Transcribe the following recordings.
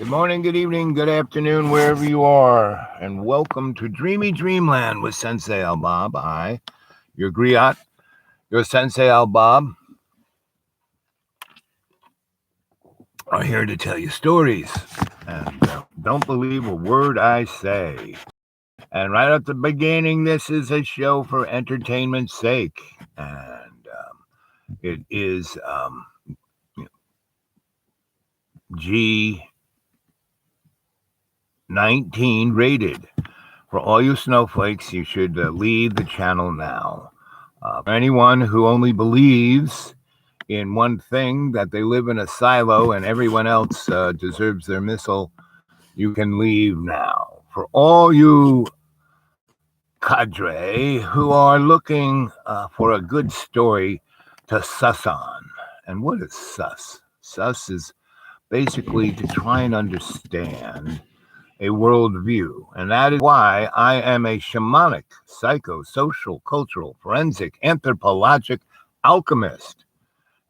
Good morning, good evening, good afternoon, wherever you are, and welcome to Dreamy Dreamland with Sensei Al Bob. Your griot, your Sensei Al Bob, are here to tell you stories. And don't believe a word I say. And right at the beginning, this is a show for entertainment's sake. And it is G19 rated. For all you snowflakes, you should leave the channel now. For anyone who only believes in one thing, that they live in a silo and everyone else deserves their missile, you can leave now. For all you cadre who are looking for a good story to suss on. And what is suss? Suss is basically to try and understand a worldview. And that is why I am a shamanic, psychosocial, cultural, forensic, anthropologic alchemist.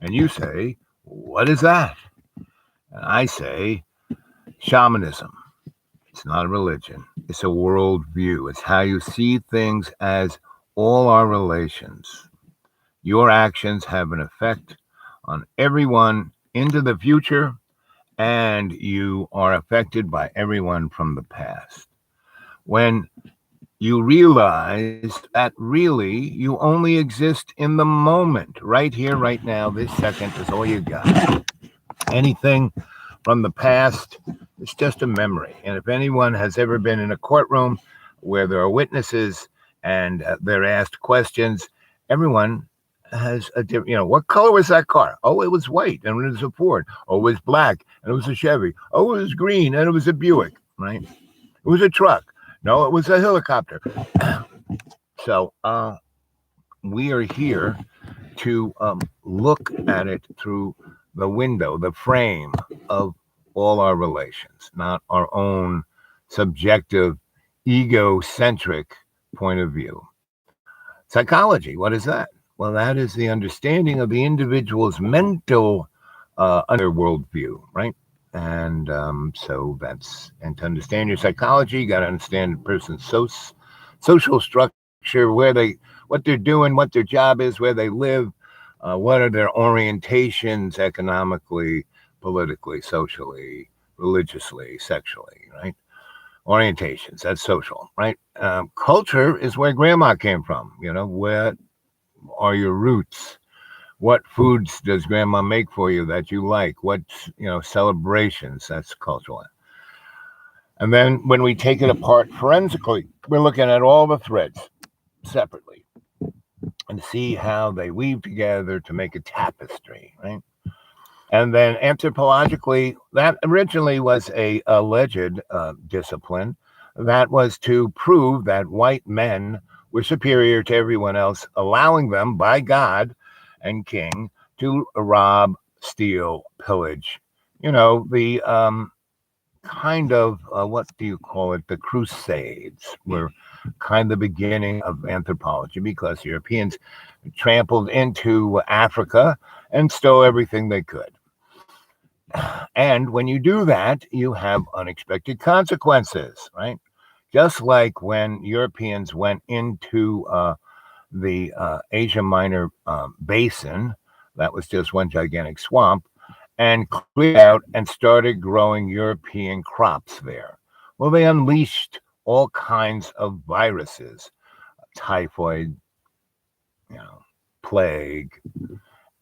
And you say, what is that? And I say, shamanism. It's not a religion. It's a worldview. It's how you see things as all our relations. Your actions have an effect on everyone into the future, and you are affected by everyone from the past. When you realize that really you only exist in the moment, right here, right now, this second is all you got. Anything from the past, it's just a memory. And if anyone has ever been in a courtroom where there are witnesses and they're asked questions, everyone has a different, what color was that car? Oh, it was white and it was a Ford. Oh, it was black and it was a Chevy. Oh, it was green and it was a Buick, right? It was a truck. No, it was a helicopter. So we are here to look at it through the window, the frame of all our relations, not our own subjective, egocentric point of view. Psychology, what is that? Well, that is the understanding of the individual's mental under worldview, right? And and to understand your psychology, you got to understand a person's social structure, what they're doing, what their job is, where they live, what are their orientations economically, politically, socially, religiously, sexually, right? Orientations, that's social, right? Culture is where grandma came from, where are your roots? What foods does grandma make for you that you like? What, celebrations, that's cultural. And then when we take it apart forensically, we're looking at all the threads separately and see how they weave together to make a tapestry, right? And then anthropologically, that originally was a alleged discipline that was to prove that white men were superior to everyone else, allowing them by God and king to rob, steal, pillage. The kind of, what do you call it? The Crusades were kind of the beginning of anthropology because Europeans trampled into Africa and stole everything they could. And when you do that, you have unexpected consequences, right? Just like when Europeans went into the Asia Minor basin, that was just one gigantic swamp, and cleared out and started growing European crops there. Well, they unleashed all kinds of viruses, typhoid, plague,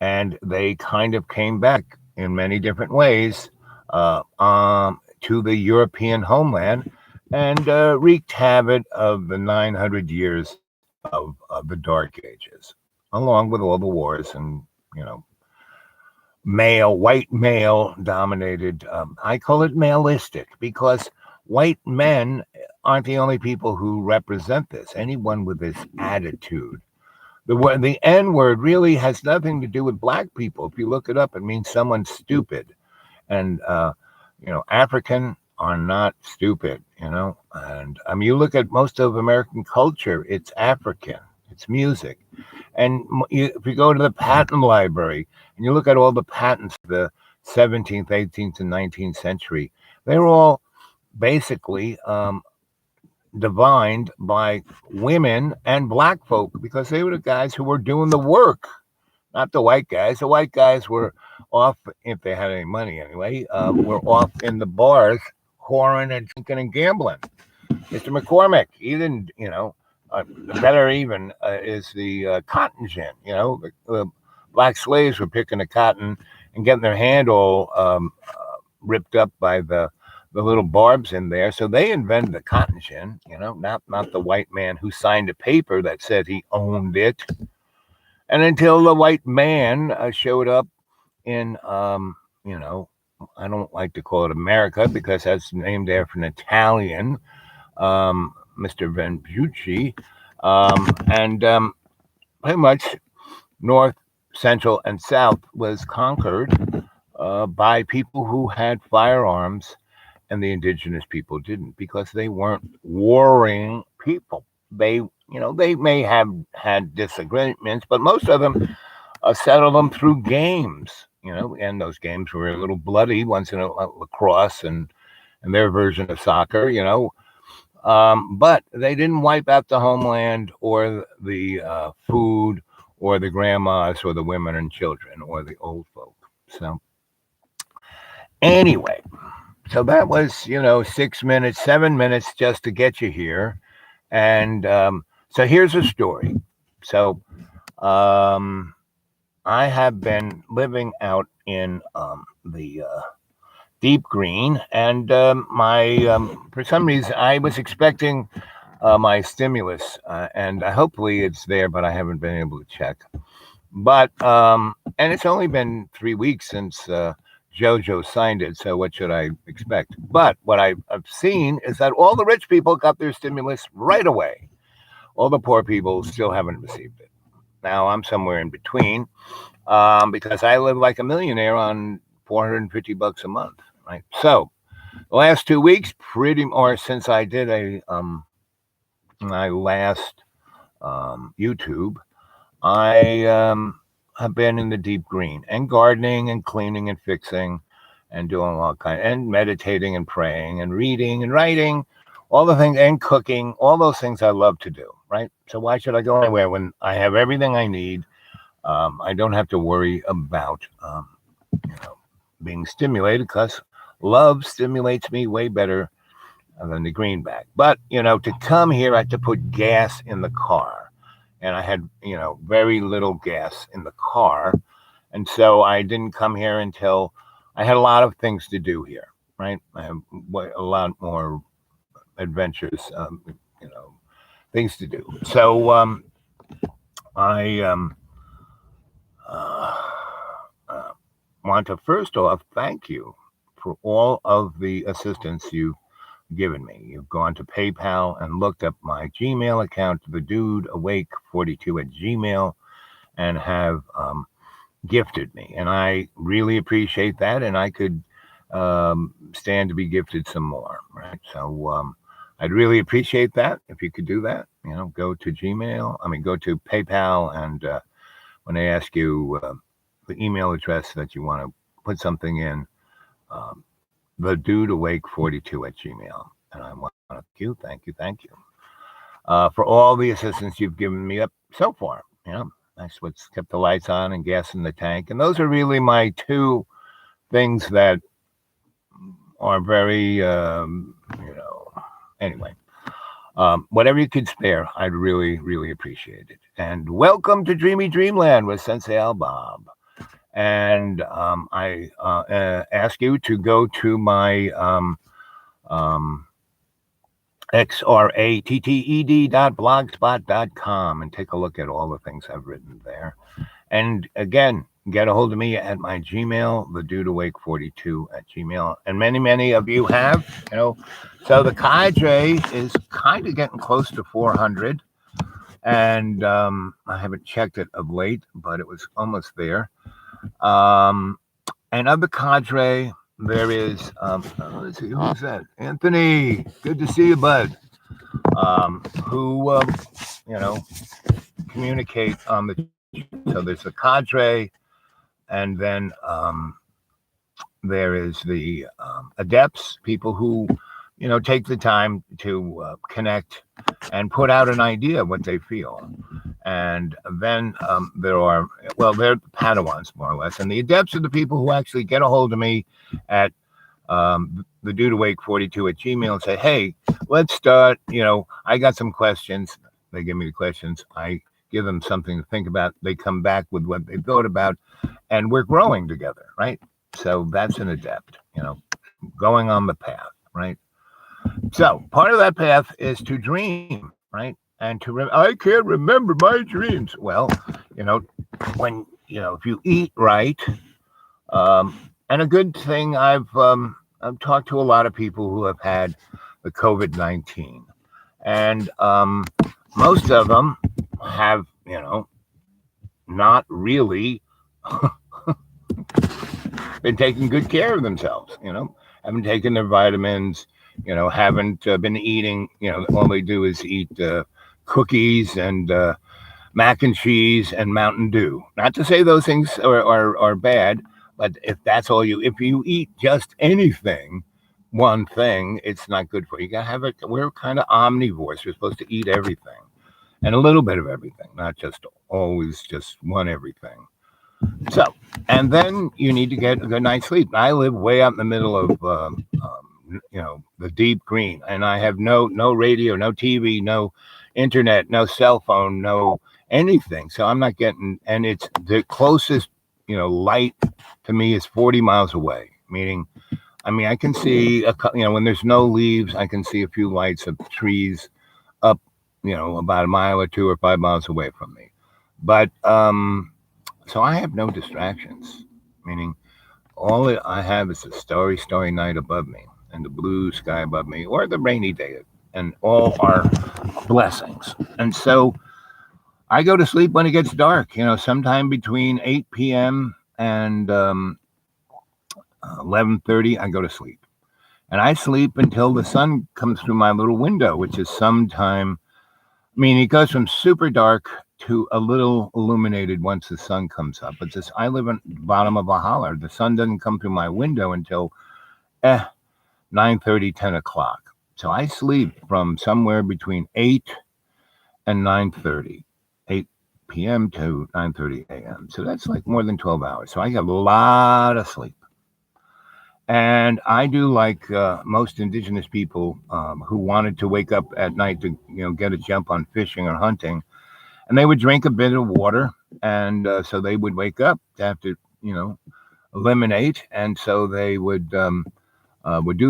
and they kind of came back in many different ways to the European homeland and wreaked havoc of the 900 years of the Dark Ages, along with all the wars and, white male dominated. I call it maleistic because white men aren't the only people who represent this. Anyone with this attitude. The N word really has nothing to do with black people. If you look it up, it means someone stupid. And, African are not stupid, And you look at most of American culture, it's African, it's music. And if you go to the patent library and you look at all the patents of the 17th, 18th, and 19th century, They were all basically divined by women and black folk because they were the guys who were doing the work, not the white guys. The white guys were off, if they had any money anyway, were off in the bars, whoring and drinking and gambling. Mr. McCormick, he didn't, the better even is the cotton gin. The black slaves were picking the cotton and getting their hand all ripped up by the little barbs in there. So they invented the cotton gin, not the white man who signed a paper that said he owned it. And until the white man showed up in, I don't like to call it America because that's named after an Italian, Mr. Vespucci, and pretty much North, Central, and South was conquered by people who had firearms, and the indigenous people didn't because they weren't warring people. They may have had disagreements, but most of them settled them through games. And those games were a little bloody, once in a lacrosse and their version of soccer. But they didn't wipe out the homeland or the food or the grandmas or the women and children or the old folk. So anyway, so that was, 6 minutes, 7 minutes just to get you here. And so here's a story. So I have been living out in the deep green, and for some reason I was expecting my stimulus, and hopefully it's there, but I haven't been able to check. But and it's only been 3 weeks since JoJo signed it, so what should I expect? But what I've seen is that all the rich people got their stimulus right away. All the poor people still haven't received it. Now I'm somewhere in between because I live like a millionaire on $450 a month, right? So the last 2 weeks, or since I did my last YouTube, I have been in the deep green and gardening and cleaning and fixing and doing all kinds, and meditating and praying and reading and writing, all the things, and cooking, all those things I love to do, right? So why should I go anywhere when I have everything I need? I don't have to worry about being stimulated because love stimulates me way better than the greenback. But to come here, I had to put gas in the car, and I had very little gas in the car, and so I didn't come here until I had a lot of things to do here, right? I have a lot more adventures, things to do. So I want to first off thank you for all of the assistance you've given me. You've gone to PayPal and looked up my Gmail account, thedudeawake42@gmail, and have gifted me. And I really appreciate that. And I could stand to be gifted some more, right? So I'd really appreciate that if you could do that. Go to go to PayPal, and when they ask you the email address that you want to put something in, thedudeawake42@gmail. And I want to thank you for all the assistance you've given me up so far. That's what's kept the lights on and gas in the tank. And those are really my two things that are very, anyway. Whatever you could spare, I'd really, really appreciate it. And welcome to Dreamy Dreamland with Sensei Al Bob. And I ask you to go to my xratted.blogspot.com and take a look at all the things I've written there. And again, get a hold of me at my Gmail, thedudeawake42@gmail. And many, many of you have, So the cadre is kind of getting close to 400. And I haven't checked it of late, but it was almost there. And of the cadre, there is, let's see, who's that? Anthony, good to see you, bud. Who, communicate on the, so there's the cadre, and then there is the adepts, people who, take the time to connect and put out an idea of what they feel. And then there are, well, they're Padawans more or less, and the adepts are the people who actually get a hold of me at the dude awake 42 at Gmail and say, hey, let's start. I got some questions. They give me the questions. I give them something to think about. They come back with what they thought about, and we're growing together, right? So that's an adept, going on the path, right? So part of that path is to dream, right? And I can't remember my dreams. Well, you know, if you eat right, and a good thing, I've talked to a lot of people who have had the COVID-19, and most of them have, not really been taking good care of themselves, haven't taken their vitamins, haven't been eating, all they do is eat cookies and mac and cheese and Mountain Dew. Not to say those things are bad, but if you eat just anything, one thing, it's not good for you. You gotta have it. We're kind of omnivores. We're supposed to eat everything and a little bit of everything, not just always just one everything. So, and then you need to get a good night's sleep. I live way out in the middle of, the deep green, and I have no radio, no TV, no internet, no cell phone, no anything. So I'm not getting, and it's the closest, light to me is 40 miles away. Meaning, I can see, when there's no leaves, I can see a few lights of trees up, about a mile or 2 or 5 miles away from me. But so I have no distractions, meaning all that I have is the starry night above me and the blue sky above me, or the rainy day, and all are blessings. And so I go to sleep when it gets dark, sometime between 8 p.m. and 11:30, I go to sleep. And I sleep until the sun comes through my little window, which is sometime, it goes from super dark to a little illuminated once the sun comes up. But I live in the bottom of a holler. The sun doesn't come through my window until 9:30, 10 o'clock. So I sleep from somewhere between 8 and 9:30, 8 p.m. to 9:30 a.m. So that's like more than 12 hours. So I get a lot of sleep. And I do like most indigenous people who wanted to wake up at night to, get a jump on fishing or hunting. And they would drink a bit of water. And so they would wake up to have to, eliminate. And so they would do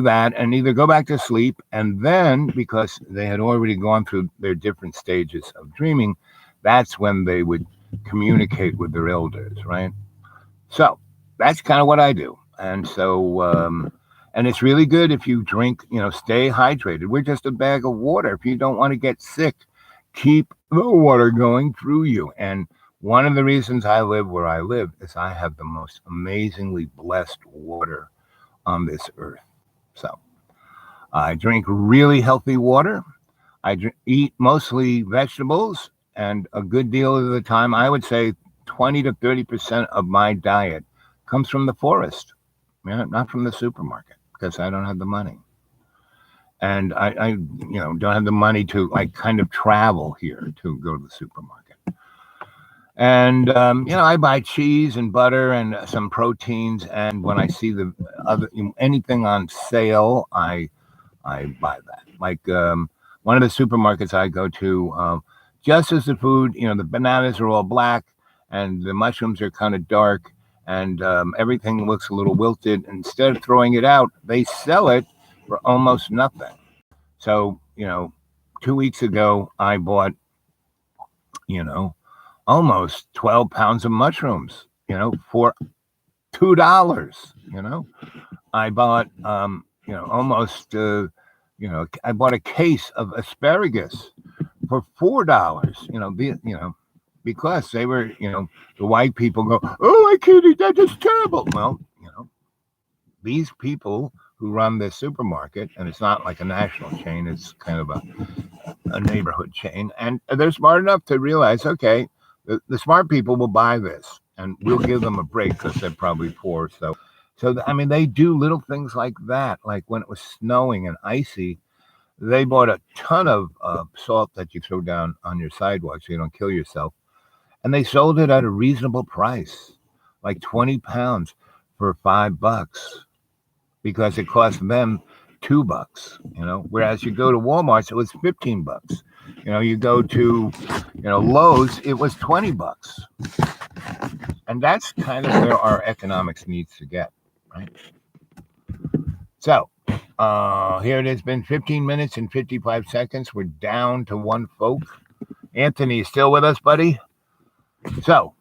that and either go back to sleep. And then, because they had already gone through their different stages of dreaming, that's when they would communicate with their elders, right? So that's kind of what I do. And so, and it's really good if you drink, stay hydrated. We're just a bag of water. If you don't want to get sick, keep the water going through you. And one of the reasons I live where I live is I have the most amazingly blessed water on this earth. So I drink really healthy water. I eat mostly vegetables, and a good deal of the time, I would say 20 to 30% of my diet comes from the forest. Not from the supermarket, because I don't have the money. And I don't have the money to kind of travel here to go to the supermarket. And, I buy cheese and butter and some proteins. And when I see the anything on sale, I buy that. Like one of the supermarkets I go to, just as the food, the bananas are all black and the mushrooms are kind of dark. And everything looks a little wilted. Instead of throwing it out, they sell it for almost nothing. So, 2 weeks ago, I bought, almost 12 pounds of mushrooms, for $2. I bought, almost, I bought a case of asparagus for $4. Because they were, the white people go, oh, I can't eat that. That's terrible. Well, these people who run this supermarket, and it's not like a national chain, it's kind of a neighborhood chain. And they're smart enough to realize, okay, the smart people will buy this and we'll give them a break because they're probably poor. So, I mean, they do little things like that. Like when it was snowing and icy, they bought a ton of salt that you throw down on your sidewalk so you don't kill yourself. And they sold it at a reasonable price, like 20 pounds for $5 because it cost them $2, whereas you go to Walmart, it was $15. You go to, Lowe's, it was $20. And that's kind of where our economics needs to get, right? So here it has been 15 minutes and 55 seconds. We're down to one folk. Anthony, you still with us, buddy? So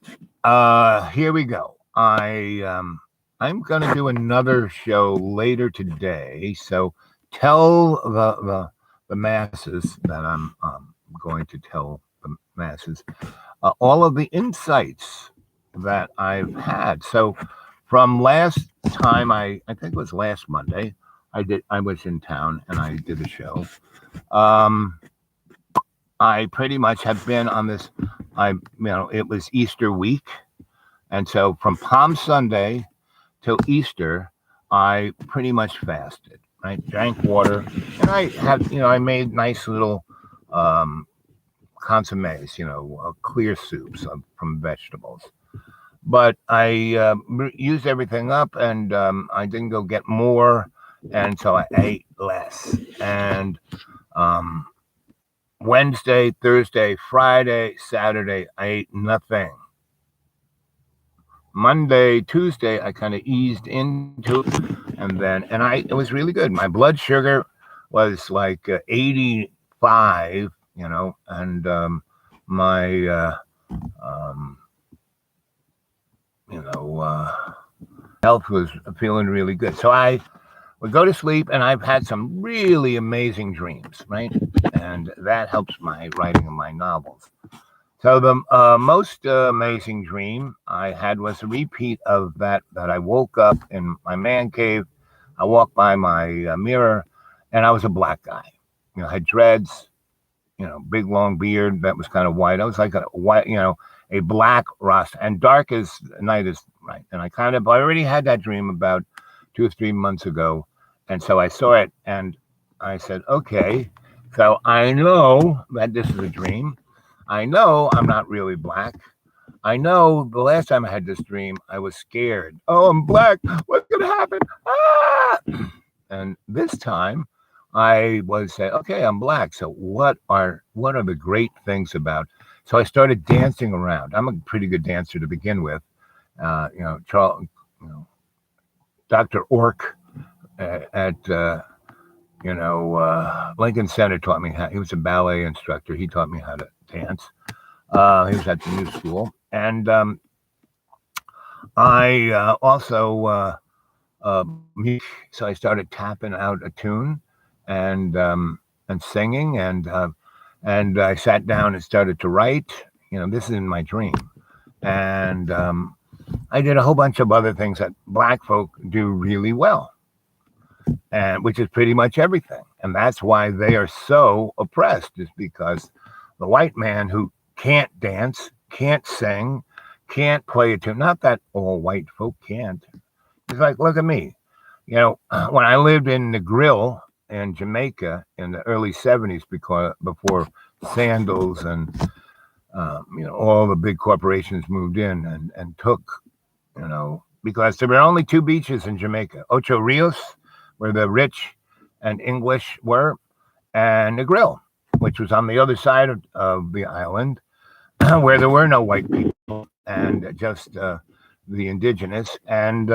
here we go. I'm going to do another show later today. So tell the masses that I'm going to tell the masses all of the insights that I've had. So from last time, I think it was last Monday, I was in town and I did a show. I pretty much have been on this. It was Easter week, and so from Palm Sunday till Easter, I pretty much fasted. Right, drank water, and I made nice little consommes, clear soups from vegetables. But I used everything up, and I didn't go get more, and so I ate less. And Wednesday, Thursday, Friday, Saturday, I ate nothing. Monday, Tuesday, I kind of eased into it, and it was really good. My blood sugar was like 85, and my health was feeling really good. So I would go to sleep, and I've had some really amazing dreams, right? And that helps my writing of my novels. So the most amazing dream I had was a repeat of that I woke up in my man cave. I walked by my mirror, and I was a black guy. Had dreads, big long beard that was kind of white. I was like a white, a black rasta, and dark as night is night. And I already had that dream about 2 or 3 months ago. And so I saw it and I said, okay, so I know that this is a dream. I know I'm not really black. I know the last time I had this dream, I was scared. Oh, I'm black. What's going to happen? Ah! And this time I was saying, okay, I'm black. So what are the great things about? So I started dancing around. I'm a pretty good dancer to begin with. Charles, Dr. Ork at Lincoln Center taught me how. He was a ballet instructor. He taught me how to dance. He was at the new school, and I also so I started tapping out a tune and singing, and I sat down and started to write. This is in my dream, and I did a whole bunch of other things that black folk do really well, and which is pretty much everything. And that's why they are so oppressed, is because the white man who can't dance, can't sing, can't play a tune. Not that all white folk can't. It's like, look at me. When I lived in the Grill in Jamaica in the early 70s, before Sandals and all the big corporations moved in and took, because there were only 2 beaches in Jamaica: Ocho Rios, where the rich and English were, and the Grill, which was on the other side of the island, where there were no white people and just the indigenous. And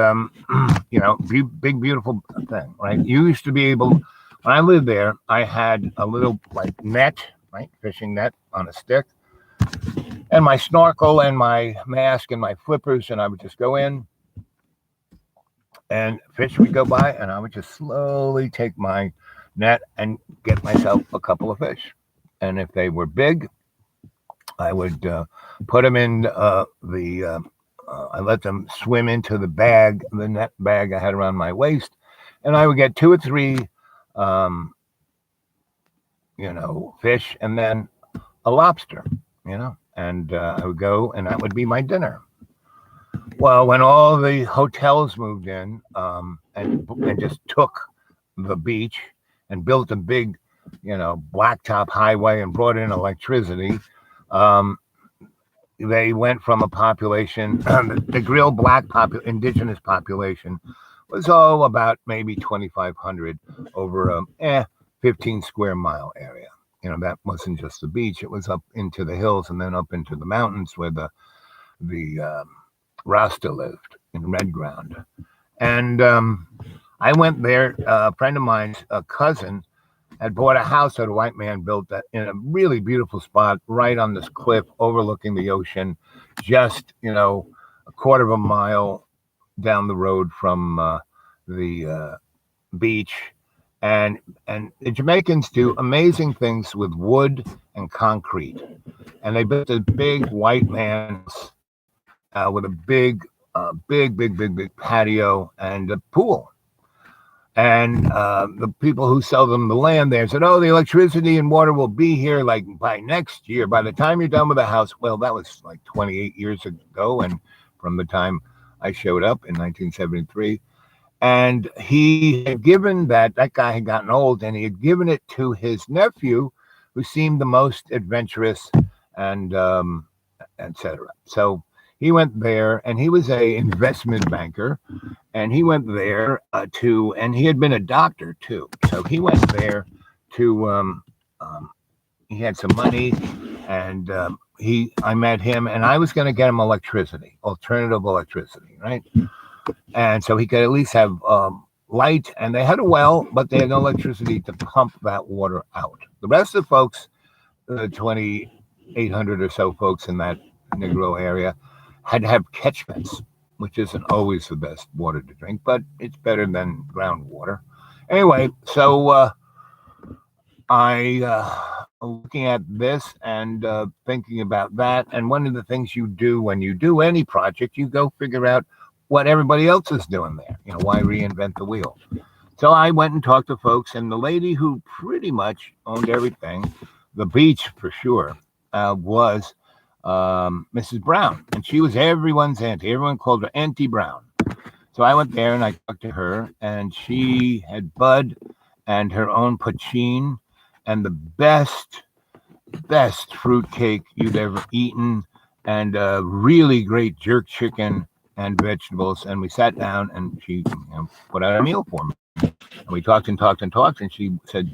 big beautiful thing, right? You used to be able, when I lived there, I had a little like net, right, fishing net on a stick, and my snorkel and my mask and my flippers, and I would just go in, and fish would go by, and I would just slowly take my net and get myself a couple of fish. And if they were big, I would put them in I let them swim into the net bag I had around my waist, and I would get 2 or 3 fish, and then a lobster, and I would go, and that would be my dinner. Well, when all the hotels moved in, and just took the beach and built a big, blacktop highway and brought in electricity, um, they went from a population, the Grill Black indigenous population was about maybe 2,500 over a 15 square mile area. That wasn't just the beach; it was up into the hills and then up into the mountains where the Rasta lived in Red Ground. And I went there. A friend of mine's cousin had bought a house that a white man built that in a really beautiful spot right on this cliff overlooking the ocean, just, a quarter of a mile down the road from the beach. And the Jamaicans do amazing things with wood and concrete. And they built a big white man's with a big patio and a pool. And the people who sell them the land there said, "Oh, the electricity and water will be here like by next year. By the time you're done with the house." Well, that was like 28 years ago, and from the time I showed up in 1973. And he had given that guy had gotten old, and he had given it to his nephew, who seemed the most adventurous and etc. So he went there, and he was a investment banker, and he went there and he had been a doctor too. So he went there to, he had some money, and I met him, and I was going to get him alternative electricity, right? And so he could at least have light, and they had a well, but they had no electricity to pump that water out. The rest of the folks, 2,800 or so folks in that Negro area, had to have catchments, which isn't always the best water to drink, but it's better than groundwater. Anyway, so I looking at this and thinking about that. And one of the things you do when you do any project, you go figure out what everybody else is doing there. Why reinvent the wheel? So I went and talked to folks, and the lady who pretty much owned everything, the beach for sure, was Mrs. Brown, and she was everyone's auntie. Everyone called her Auntie Brown. So I went there and I talked to her, and she had Bud and her own poutine and the best fruit cake you'd ever eaten, and really great jerk chicken and vegetables. And we sat down, and she put out a meal for me. And we talked and talked and talked, and she said,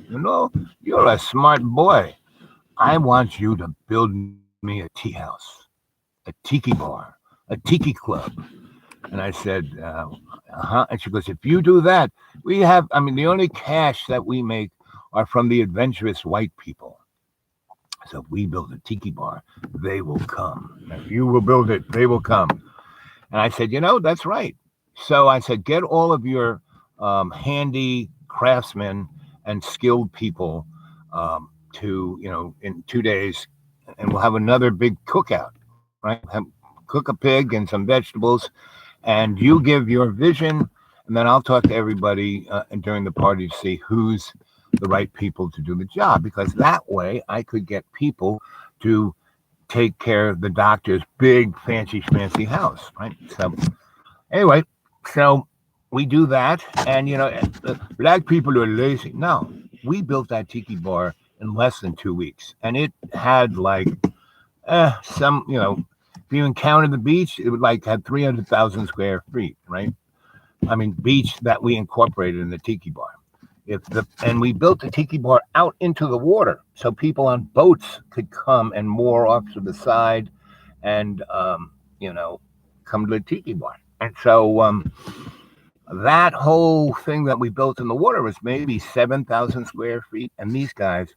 "You're a smart boy. I want you to build me a tea house, a tiki bar, a tiki club." And I said, And she goes, "If you do that, the only cash that we make are from the adventurous white people. So if we build a tiki bar, they will come. If you will build it, they will come." And I said, "That's right." So I said, "Get all of your handy craftsmen and skilled people to, in 2 days, and we'll have another big cookout, right? Cook a pig and some vegetables, and you give your vision, and then I'll talk to everybody during the party to see who's the right people to do the job, because that way I could get people to take care of the doctor's big, fancy house, right?" So anyway, so we do that, and black people are lazy. No, we built that tiki bar in less than 2 weeks, and it had like some, if you encountered the beach, it would had 300,000 square feet, right? Beach that we incorporated in the tiki bar. And we built the tiki bar out into the water, so people on boats could come and moor off to the side, and come to the tiki bar. And so that whole thing that we built in the water was maybe 7,000 square feet, and these guys,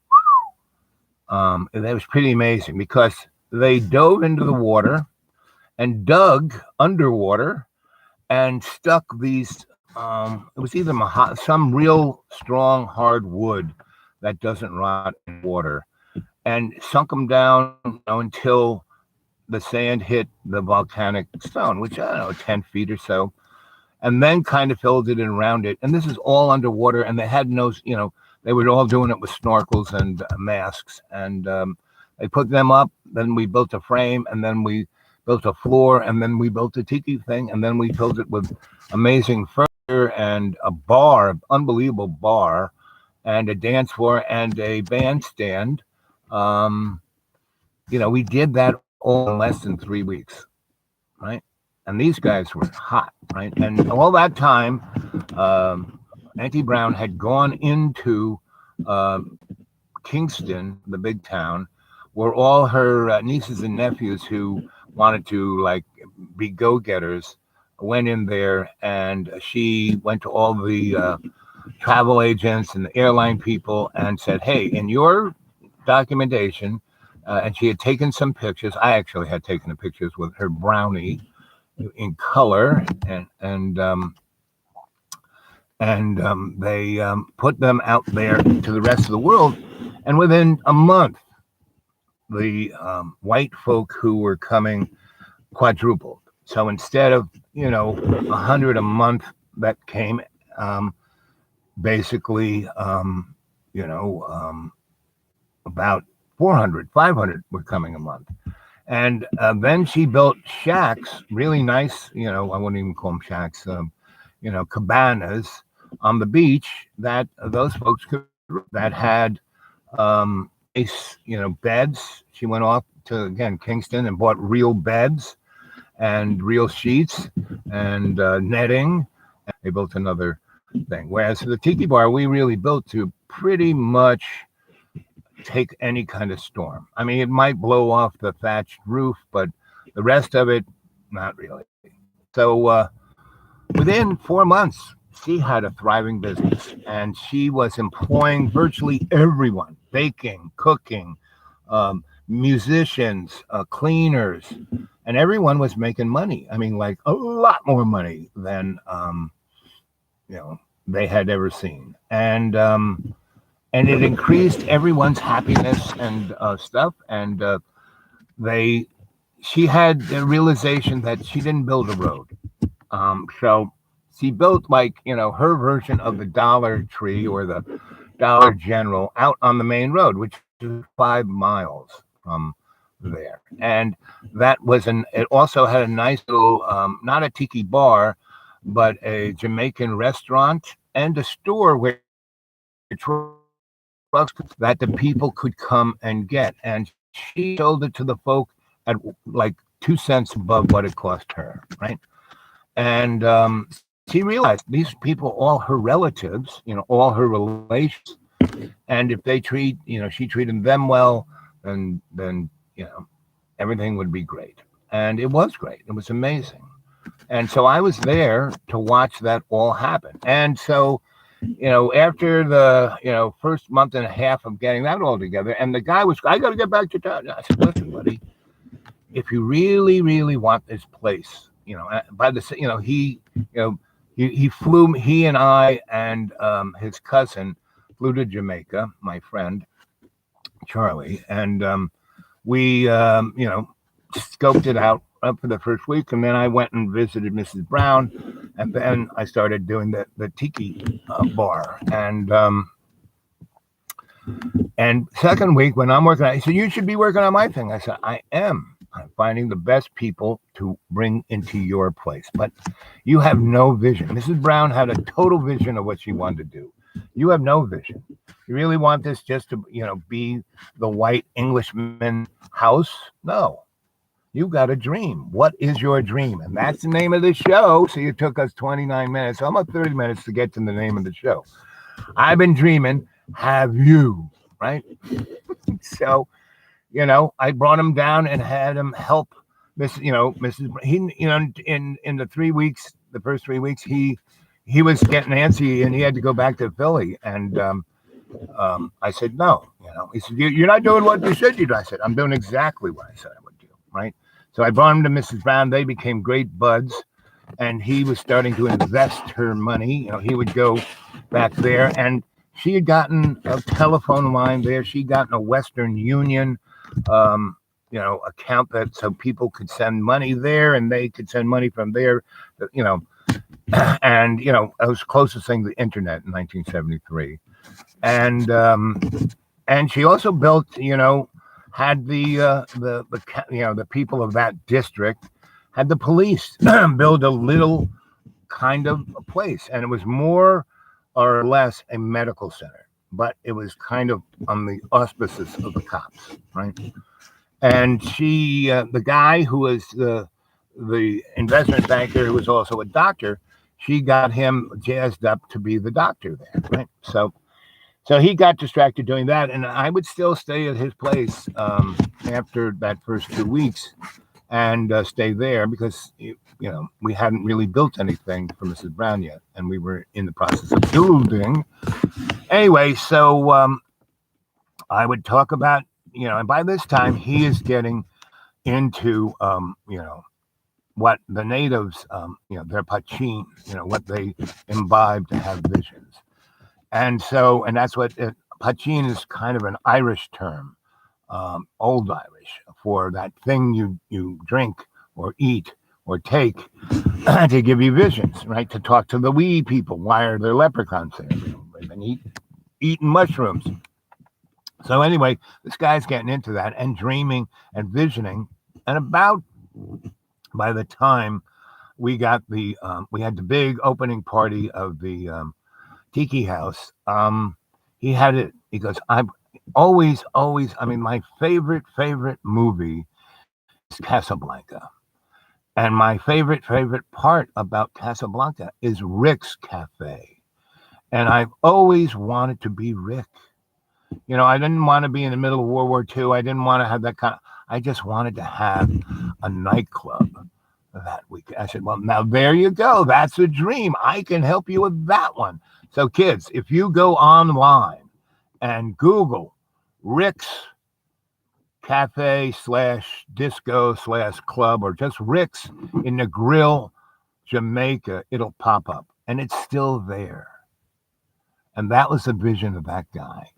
that was pretty amazing, because they dove into the water and dug underwater and stuck these. It was either some real strong hard wood that doesn't rot in water, and sunk them down until the sand hit the volcanic stone, which, I don't know, 10 feet or so, and then kind of filled it in around it. And this is all underwater, and they had no, they were all doing it with snorkels and masks, and they put them up. Then we built a frame, and then we built a floor, and then we built a tiki thing, and then we filled it with amazing furniture and a bar, unbelievable bar, and a dance floor and a bandstand. Um, we did that all in less than 3 weeks, right? And these guys were hot, right? And all that time, Auntie Brown had gone into uh, Kingston, the big town, where all her nieces and nephews who wanted to like be go-getters went in there, and she went to all the travel agents and the airline people and said, "Hey, in your documentation," and she had taken some pictures. I actually had taken the pictures with her brownie in color, and they put them out there to the rest of the world. And within a month, the white folk who were coming quadrupled. So instead of 100 a month that came, basically, you know, about 400, 500 were coming a month. And then she built shacks, really nice, I wouldn't even call them shacks, cabanas on the beach that those folks could, that had nice, beds. She went off to, again, Kingston and bought real beds and real sheets and netting. They built another thing. Whereas the tiki bar, we really built to pretty much take any kind of storm. I mean, it might blow off the thatched roof, but the rest of it, not really. So within 4 months, she had a thriving business, and she was employing virtually everyone: baking, cooking, musicians, cleaners, and everyone was making money. I mean, like a lot more money than they had ever seen, and it increased everyone's happiness and stuff. And she had the realization that she didn't build a road. So she built her version of the Dollar Tree or the Dollar General out on the main road, which is 5 miles from there. And it also had a nice little, not a tiki bar, but a Jamaican restaurant and a store where that the people could come and get. And she sold it to the folk at like 2 cents above what it cost her, right? And she realized these people, all her relatives, all her relations, and if they she treated them well, then everything would be great. And it was great. It was amazing. And so I was there to watch that all happen. And so, after the, first month and a half of getting that all together, and the guy was, "I got to get back to town." I said, "Listen, buddy, if you really, really want this place, by the, he flew, he and I and his cousin flew to Jamaica, my friend, Charlie, and we, scoped it out for the first week, and then I went and visited Mrs. Brown, and then I started doing the tiki bar, and second week when I'm working on it, he said, "You should be working on my thing." I said, "I am. I'm finding the best people to bring into your place, but you have no vision." Mrs. Brown had a total vision of what she wanted to do. You have no vision. You really want this just to, be the white Englishman house? No. You got a dream. What is your dream? And that's the name of the show. So it took us 29 minutes, almost 30 minutes to get to the name of the show. I've been dreaming. Have you? Right? So, I brought him down and had him help Mrs. He, in the 3 weeks, the first 3 weeks, he was getting antsy and he had to go back to Philly. And I said, "No." He said, "You're not doing what you said you do." I said, "I'm doing exactly what I said I would do." Right. So I brought him to Mrs. Brown. They became great buds, and he was starting to invest her money. He would go back there, and she had gotten a telephone line there. She'd gotten a Western Union, account that so people could send money there, and they could send money from there, and it was closest thing to the internet in 1973, and she also built, had the people of that district had the police build a little kind of a place, and it was more or less a medical center, but it was kind of on the auspices of the cops, right? And the guy who was the investment banker, who was also a doctor, she got him jazzed up to be the doctor there, right? So he got distracted doing that, and I would still stay at his place after that first 2 weeks and stay there because we hadn't really built anything for Mrs. Brown yet, and we were in the process of building. Anyway, so I would talk about and by this time he is getting into what the natives their pachin, what they imbibe to have visions. And that's what pachin is, kind of an Irish term, old Irish, for that thing you drink or eat or take to give you visions, right? To talk to the wee people. Why are there leprechauns there? They've been eating mushrooms. So anyway, this guy's getting into that and dreaming and visioning. And by the time we got we had the big opening party of the Tiki House, he had it. He goes, I'm always, my favorite movie is Casablanca. And my favorite part about Casablanca is Rick's Cafe. And I've always wanted to be Rick. I didn't want to be in the middle of World War II. I didn't want to have that I just wanted to have a nightclub that week. I said, well, now there you go. That's a dream. I can help you with that one. So kids, if you go online and Google Rick's Cafe /disco/club, or just Rick's in the Grill, Jamaica, it'll pop up. And it's still there. And that was the vision of that guy.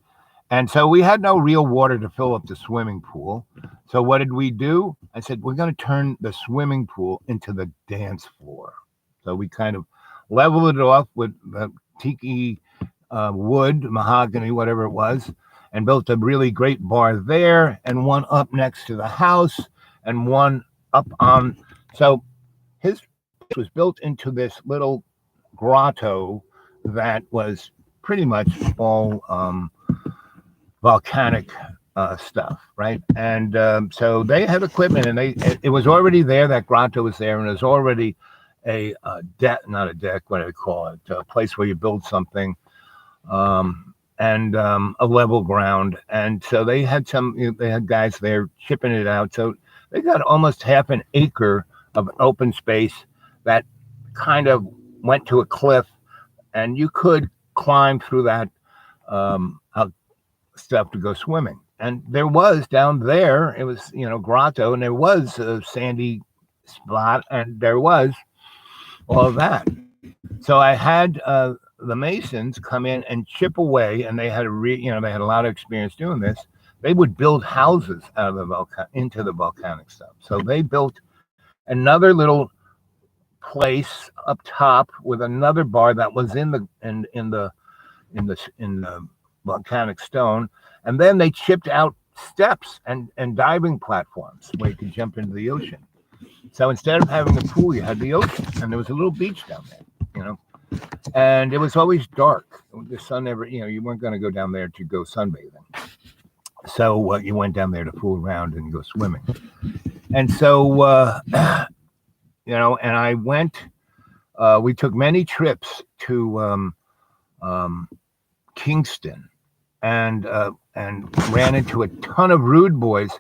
And so we had no real water to fill up the swimming pool. So what did we do? I said, we're going to turn the swimming pool into the dance floor. So we kind of leveled it off with the tiki wood, mahogany, whatever it was, and built a really great bar there, and one up next to the house, and one up on. So his place was built into this little grotto that was pretty much all volcanic stuff, right? And so they had equipment, and it was already there. That grotto was there, and it was already a deck, not a deck, what do I call it? A place where you build something, and a level ground. And so they had guys there chipping it out. So they got almost half an acre of open space that kind of went to a cliff, and you could climb through that stuff to go swimming. And there was down there, it was, grotto, and there was a sandy spot, and there was all of that. So I had the masons come in and chip away, and they had they had a lot of experience doing this. They would build houses out of into the volcanic stuff. So they built another little place up top with another bar that was in the volcanic stone, and then they chipped out steps and diving platforms where you could jump into the ocean. So instead of having a pool, you had the ocean, and there was a little beach down there, and it was always dark. The sun never, you weren't going to go down there to go sunbathing. So you went down there to fool around and go swimming. And so, and I went, we took many trips to Kingston, and ran into a ton of rude boys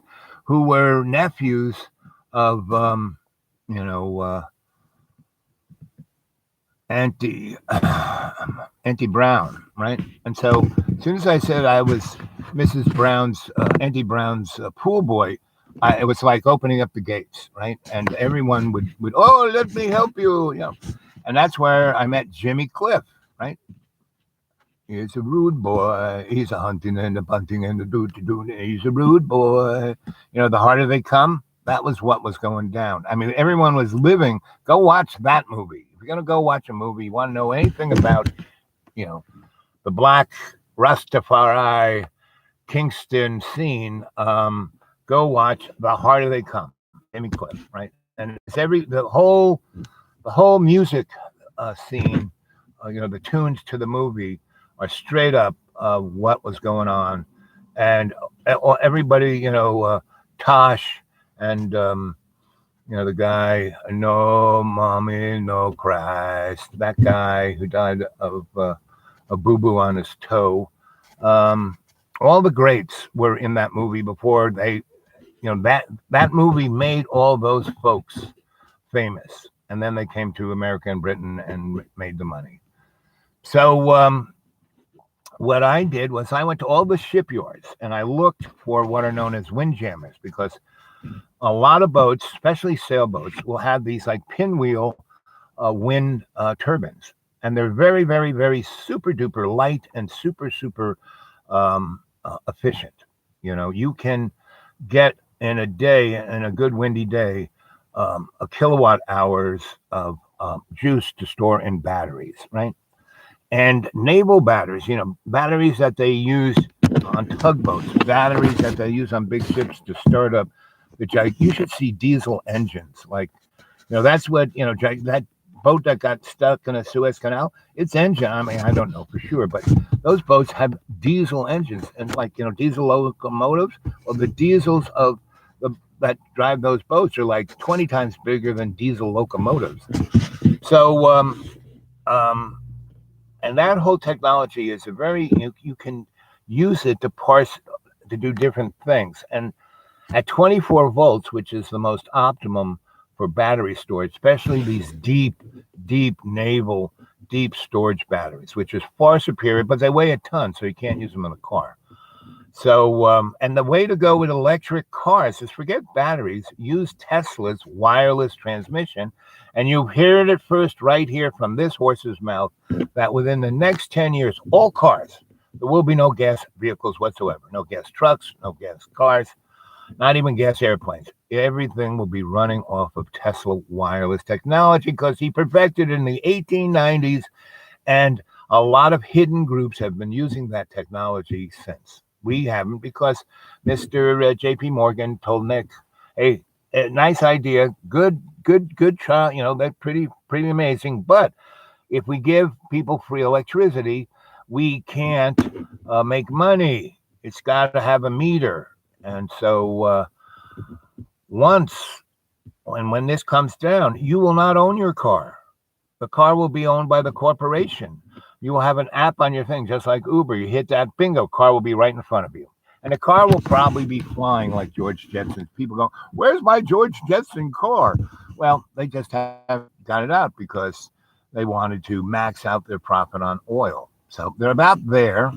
who were nephews of Auntie Brown, right? And so as soon as I said I was Mrs. Brown's Auntie Brown's pool boy, it was like opening up the gates, right? And everyone would oh, let me help you, And that's where I met Jimmy Cliff, right? He's a rude boy. He's a hunting and a bunting and a do. He's a rude boy. The harder they come, that was what was going down. I mean, everyone was living. Go watch that movie. If you're going to go watch a movie, you want to know anything about, the Black Rastafari Kingston scene, go watch The Harder They Come, Jimmy Cliff, right? And it's the whole music scene, the tunes to the movie are straight up what was going on, and everybody, Tosh and the guy, no mommy, no Christ, that guy who died of a boo boo on his toe. Um, all the greats were in that movie before they, that movie made all those folks famous, and then they came to America and Britain and made the money. So what I did was I went to all the shipyards and I looked for what are known as windjammers, because a lot of boats, especially sailboats, will have these like pinwheel wind turbines, and they're very, very, very super duper light and super efficient. You can get in a day, in a good windy day, a kilowatt hours of juice to store in batteries, right? And naval batteries, batteries that they use on tugboats, batteries that they use on big ships to start up you should see diesel engines. Like, that's what, that boat that got stuck in a Suez Canal, its engine, I mean, I don't know for sure, but those boats have diesel engines, and like, diesel locomotives, well, the diesels that drive those boats are like 20 times bigger than diesel locomotives. So, and that whole technology is you can use it to do different things. And at 24 volts, which is the most optimum for battery storage, especially these deep naval, deep storage batteries, which is far superior, but they weigh a ton, so you can't use them in a car. So, and the way to go with electric cars is forget batteries, use Tesla's wireless transmission. And you hear it first right here from this horse's mouth that within the next 10 years, all cars, there will be no gas vehicles whatsoever, no gas trucks, no gas cars, not even gas airplanes. Everything will be running off of Tesla wireless technology because he perfected it in the 1890s. And a lot of hidden groups have been using that technology since. We haven't, because Mr. J.P. Morgan told Nick, hey, nice idea, good trial, that's pretty amazing. But if we give people free electricity, we can't make money. It's got to have a meter. And so when this comes down, you will not own your car. The car will be owned by the corporation. You will have an app on your thing, just like Uber. You hit that, bingo, car will be right in front of you. And the car will probably be flying like George Jetson's. People go, where's my George Jetson car? Well, they just have got it out because they wanted to max out their profit on oil. So they're about there.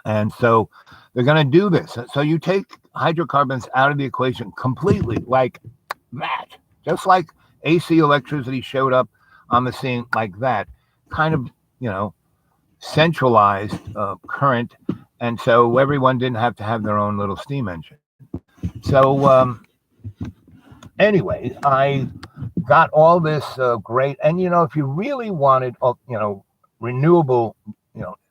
And so they're going to do this. So you take hydrocarbons out of the equation completely, like that. Just like AC electricity showed up on the scene like that, kind of, centralized current. And so everyone didn't have to have their own little steam engine. So anyway, I got all this great. And, if you really wanted, renewable,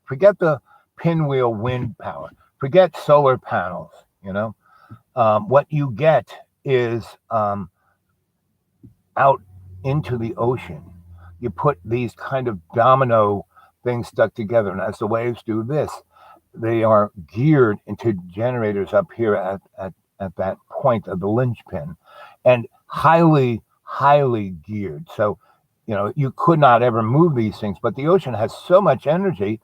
forget the pinwheel wind power, forget solar panels, what you get is out into the ocean. You put these kind of domino things stuck together, and as the waves do this, they are geared into generators up here at that point of the linchpin, and highly geared. So, you could not ever move these things, but the ocean has so much energy,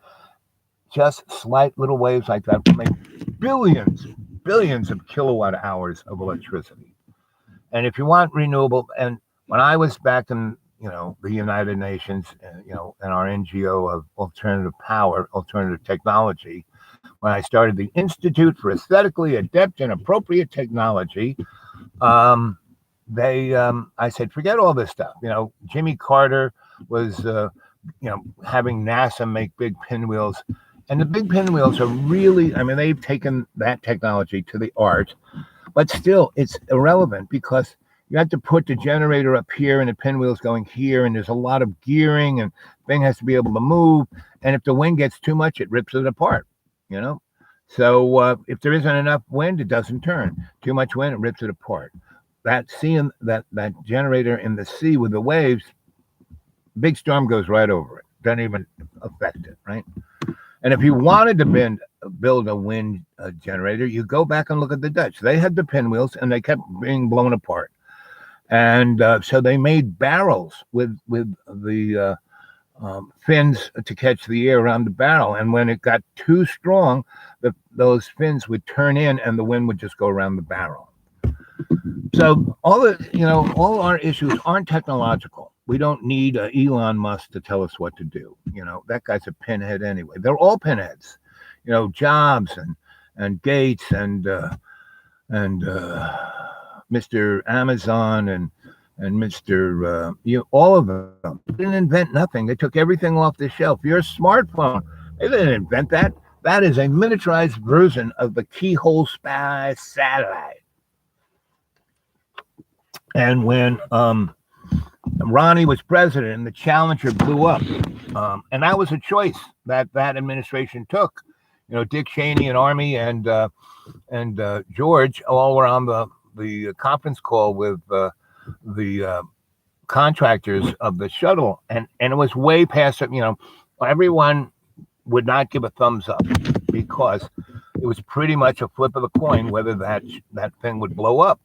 just slight little waves like that will make billions of kilowatt hours of electricity. And if you want renewable, and when I was back in, the United Nations, in our NGO of alternative technology, when I started the Institute for Aesthetically Adept and Appropriate Technology, I said, forget all this stuff. Jimmy Carter was, having NASA make big pinwheels. And the big pinwheels are really, they've taken that technology to the art, but still it's irrelevant because you have to put the generator up here and the pinwheel's going here, and there's a lot of gearing, and the thing has to be able to move. And if the wind gets too much, it rips it apart, So if there isn't enough wind, it doesn't turn. Too much wind, it rips it apart. That generator in the sea with the waves, big storm goes right over it. Doesn't even affect it, right? And if you wanted to build a wind generator, you go back and look at the Dutch. They had the pinwheels, and they kept being blown apart. And so they made barrels with the fins to catch the air around the barrel. And when it got too strong, those fins would turn in, and the wind would just go around the barrel. So all our issues aren't technological. We don't need Elon Musk to tell us what to do. That guy's a pinhead anyway. They're all pinheads. Jobs and Gates and Mr. Amazon and Mr. All of them. They didn't invent nothing. They took everything off the shelf. Your smartphone, they didn't invent that. That is a miniaturized version of the keyhole spy satellite. And when Ronnie was president and the Challenger blew up, and that was a choice that administration took. Dick Cheney and Army and George all were on the conference call with the contractors of the shuttle, and it was way past it. Everyone would not give a thumbs up because it was pretty much a flip of the coin whether that thing would blow up.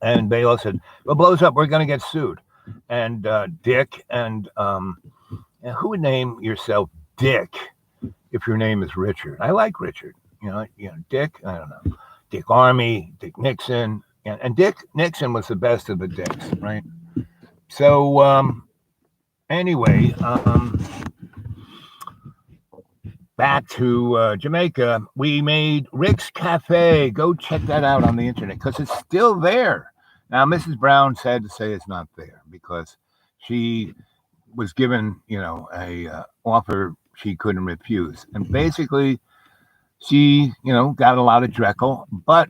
And they all said, "If it blows up, we're going to get sued." And Dick and who would name yourself Dick if your name is Richard? I like Richard. Dick. I don't know. Dick Army, Dick Nixon, and Dick Nixon was the best of the Dicks, right? So anyway, back to Jamaica, we made Rick's Cafe. Go check that out on the internet because it's still there. Now, Mrs. Brown sad to say it's not there because she was given, a offer she couldn't refuse. And basically, she, got a lot of dreckle, but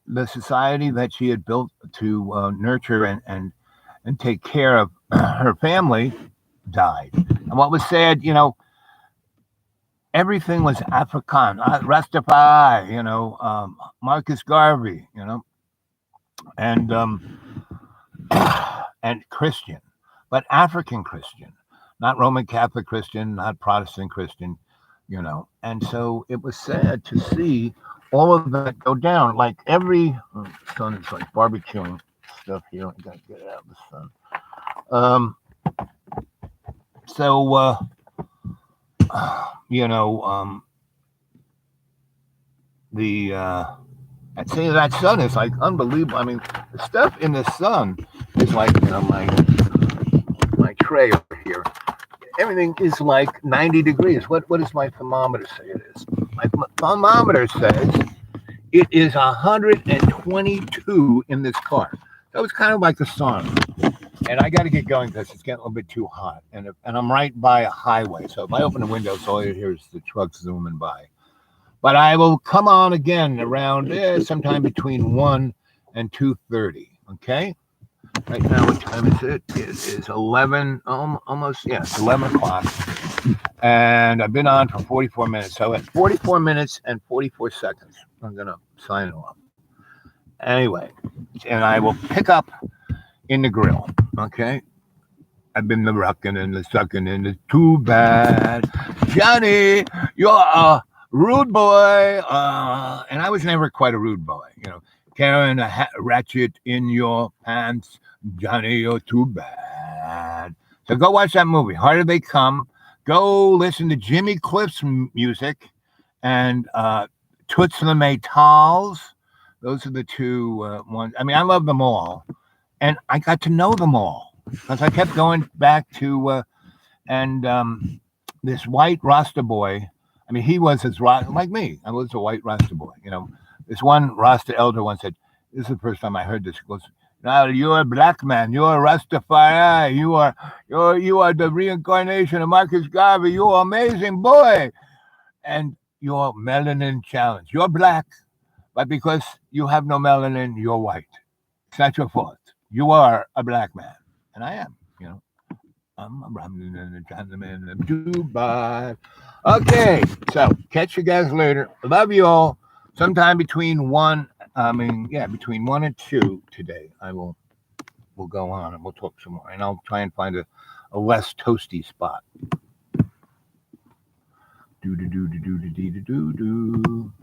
the society that she had built to nurture and take care of her family died. And what was sad, everything was Afrikaan, Rastafari, Marcus Garvey, and Christian, but African Christian, not Roman Catholic Christian, not Protestant Christian, And so it was sad to see all of that go down. Like the sun is like barbecuing stuff here. I gotta get it out of the sun. I'd say that sun is like unbelievable. I mean, the stuff in the sun is like, my tray over here. Everything is like 90 degrees. What does my thermometer say it is? My thermometer says it is 122 in this car. So it's kind of like the sun. And I got to get going because it's getting a little bit too hot. And I'm right by a highway. So if I open the windows, all you hear is the trucks zooming by. But I will come on again around sometime between 1 and 2:30. Okay? Right now, what time is it? It is 11, almost, it's 11 o'clock. And I've been on for 44 minutes. So at 44 minutes and 44 seconds, I'm going to sign off. Anyway, and I will pick up in the grill, okay? I've been the rocking and the sucking and it's too bad. Johnny, you're a rude boy. And I was never quite a rude boy, Carrying a ratchet in your pants. Johnny, you're too bad. So go watch that movie, Harder They Come. Go listen to Jimmy Cliff's music and Toots and the Maytals. Those are the two ones. I mean, I love them all. And I got to know them all because I kept going back to, this white Rasta boy. I mean, he was like me. I was a white Rasta boy, This one Rasta elder once said, this is the first time I heard this. He goes, now you're a black man. You're a Rastafari. You are the reincarnation of Marcus Garvey. You're an amazing boy. And you're melanin challenged. You're black, but because you have no melanin, you're white. It's not your fault. You are a black man. And I am, I'm a gentleman of Dubai. Okay, so catch you guys later. Love you all. Sometime between between 1 and 2 today, we'll go on and we'll talk some more, and I'll try and find a less toasty spot. Do do do do do do do do do.